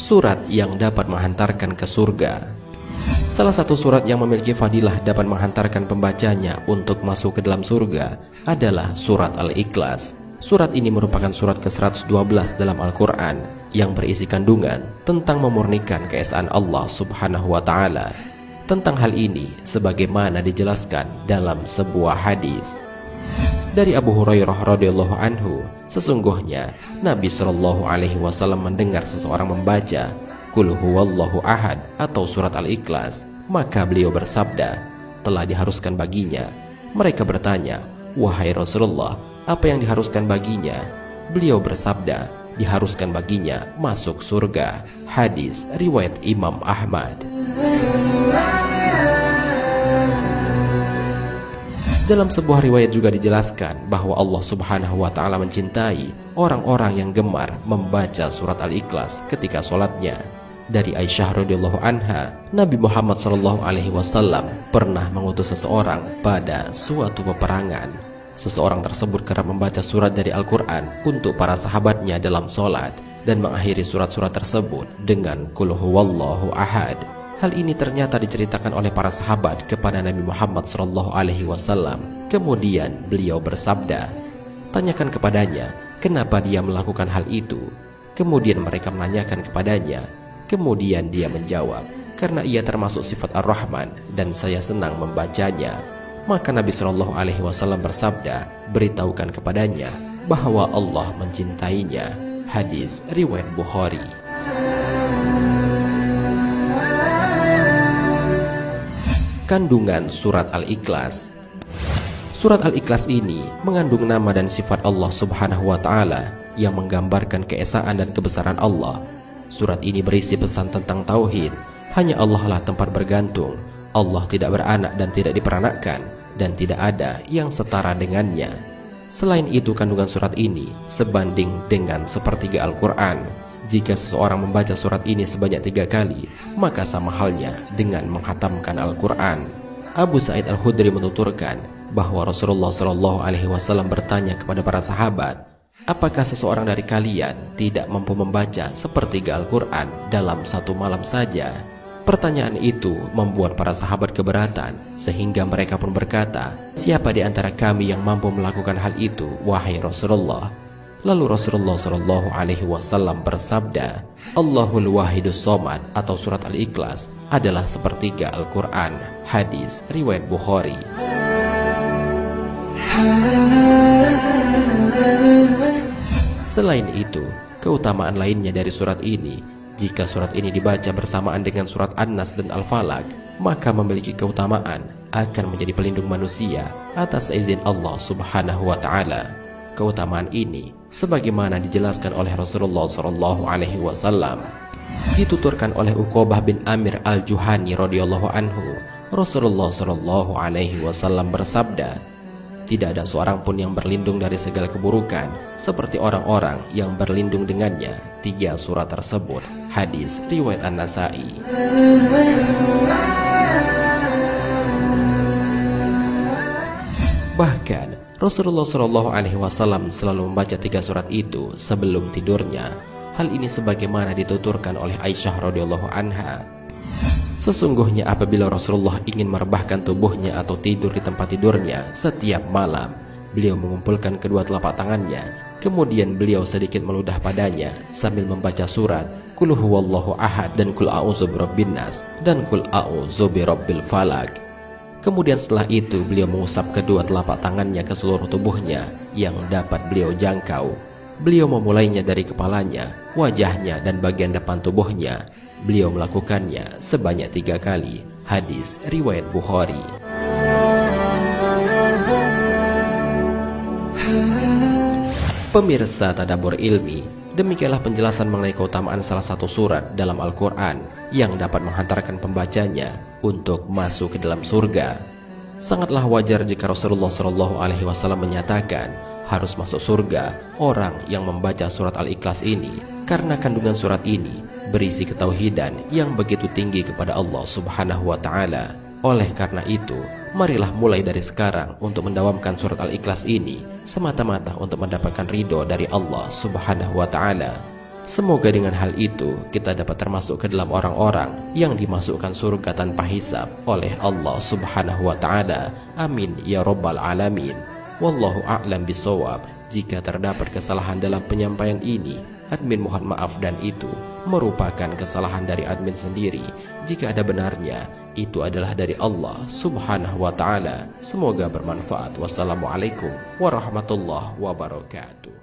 surat yang dapat menghantarkan ke surga. Salah satu surat yang memiliki fadilah dapat menghantarkan pembacanya untuk masuk ke dalam surga adalah surat Al-Ikhlas. Surat ini merupakan surat ke-112 dalam Al-Quran yang berisi kandungan tentang memurnikan keesaan Allah Subhanahu wa Ta'ala. Tentang hal ini sebagaimana dijelaskan dalam sebuah hadis dari Abu Hurairah radhiyallahu anhu, sesungguhnya Nabi Shallallahu alaihi wasallam mendengar seseorang membaca Qul huwallahu ahad atau surat Al-Ikhlas, maka beliau bersabda, telah diharuskan baginya. Mereka bertanya, wahai Rasulullah, apa yang diharuskan baginya? Beliau bersabda, diharuskan baginya masuk surga. Hadis riwayat Imam Ahmad. Dalam sebuah riwayat juga dijelaskan bahwa Allah Subhanahu wa Ta'ala mencintai orang-orang yang gemar membaca surat Al-Ikhlas ketika sholatnya. Dari Aisyah radhiyallahu anha, Nabi Muhammad sallallahu alaihi wasallam pernah mengutus seseorang pada suatu peperangan. Seseorang tersebut kerap membaca surat dari Al-Quran untuk para sahabatnya dalam sholat dan mengakhiri surat-surat tersebut dengan Qul huwallahu ahad. Hal ini ternyata diceritakan oleh para sahabat kepada Nabi Muhammad SAW. Kemudian beliau bersabda, tanyakan kepadanya kenapa dia melakukan hal itu. Kemudian mereka menanyakan kepadanya. Kemudian dia menjawab, karena ia termasuk sifat Ar-Rahman dan saya senang membacanya. Maka Nabi SAW bersabda, beritahukan kepadanya bahwa Allah mencintainya. Hadis riwayat Bukhari. Kandungan surat Al-Ikhlas. Surat Al-Ikhlas ini mengandung nama dan sifat Allah Subhanahu wa Ta'ala yang menggambarkan keesaan dan kebesaran Allah. Surat ini berisi pesan tentang tauhid. Hanya Allah lah tempat bergantung. Allah tidak beranak dan tidak diperanakkan, dan tidak ada yang setara dengannya. Selain itu, kandungan surat ini sebanding dengan sepertiga Al-Quran. Jika seseorang membaca surat ini sebanyak 3 kali, maka sama halnya dengan menghatamkan Al-Quran. Abu Sa'id Al-Khudri menuturkan bahwa Rasulullah SAW bertanya kepada para sahabat, apakah seseorang dari kalian tidak mampu membaca sepertiga Al-Quran dalam satu malam saja? Pertanyaan itu membuat para sahabat keberatan, sehingga mereka pun berkata, siapa di antara kami yang mampu melakukan hal itu, wahai Rasulullah? Lalu Rasulullah SAW bersabda, Allahul Wahidus Somad atau surat Al-Ikhlas adalah sepertiga Al-Quran. Hadis riwayat Bukhari. Selain itu, keutamaan lainnya dari surat ini, jika surat ini dibaca bersamaan dengan surat An-Nas dan Al-Falaq, maka memiliki keutamaan akan menjadi pelindung manusia atas izin Allah Subhanahu wa Ta'ala. Keutamaan ini sebagaimana dijelaskan oleh Rasulullah SAW, dituturkan oleh Uqobah bin Amir Al-Juhani radhiyallahu anhu. Rasulullah SAW bersabda, tidak ada seorang pun yang berlindung dari segala keburukan seperti orang-orang yang berlindung dengannya 3 surat tersebut. Hadis riwayat An-Nasai. Bahkan Rasulullah SAW selalu membaca 3 surat itu sebelum tidurnya. Hal ini sebagaimana dituturkan oleh Aisyah radhiyallahu anha. Sesungguhnya apabila Rasulullah ingin merebahkan tubuhnya atau tidur di tempat tidurnya setiap malam, beliau mengumpulkan kedua telapak tangannya, kemudian beliau sedikit meludah padanya sambil membaca surat Qul huwallahu ahad dan Qul a'udzu birabbin nas dan Qul a'udzu birabbil falaq. Kemudian setelah itu beliau mengusap kedua telapak tangannya ke seluruh tubuhnya yang dapat beliau jangkau. Beliau memulainya dari kepalanya, wajahnya, dan bagian depan tubuhnya. Beliau melakukannya sebanyak 3 kali. Hadis riwayat Bukhari. Pemirsa Tadabbur Ilmi, demikianlah penjelasan mengenai keutamaan salah satu surat dalam Al-Quran yang dapat menghantarkan pembacanya untuk masuk ke dalam surga. Sangatlah wajar jika Rasulullah SAW menyatakan harus masuk surga orang yang membaca surat Al-Ikhlas ini, karena kandungan surat ini berisi ketauhidan yang begitu tinggi kepada Allah Subhanahu wa Ta'ala. Oleh karena itu, marilah mulai dari sekarang untuk mendawamkan surat Al-Ikhlas ini semata-mata untuk mendapatkan ridho dari Allah Subhanahu wa Ta'ala. Semoga dengan hal itu kita dapat termasuk ke dalam orang-orang yang dimasukkan surga tanpa hisab oleh Allah Subhanahu wa taala. Amin ya rabbal alamin. Wallahu a'lam bisawab. Jika terdapat kesalahan dalam penyampaian ini, admin mohon maaf, dan itu merupakan kesalahan dari admin sendiri. Jika ada benarnya, itu adalah dari Allah Subhanahu wa taala. Semoga bermanfaat. Wassalamualaikum warahmatullahi wabarakatuh.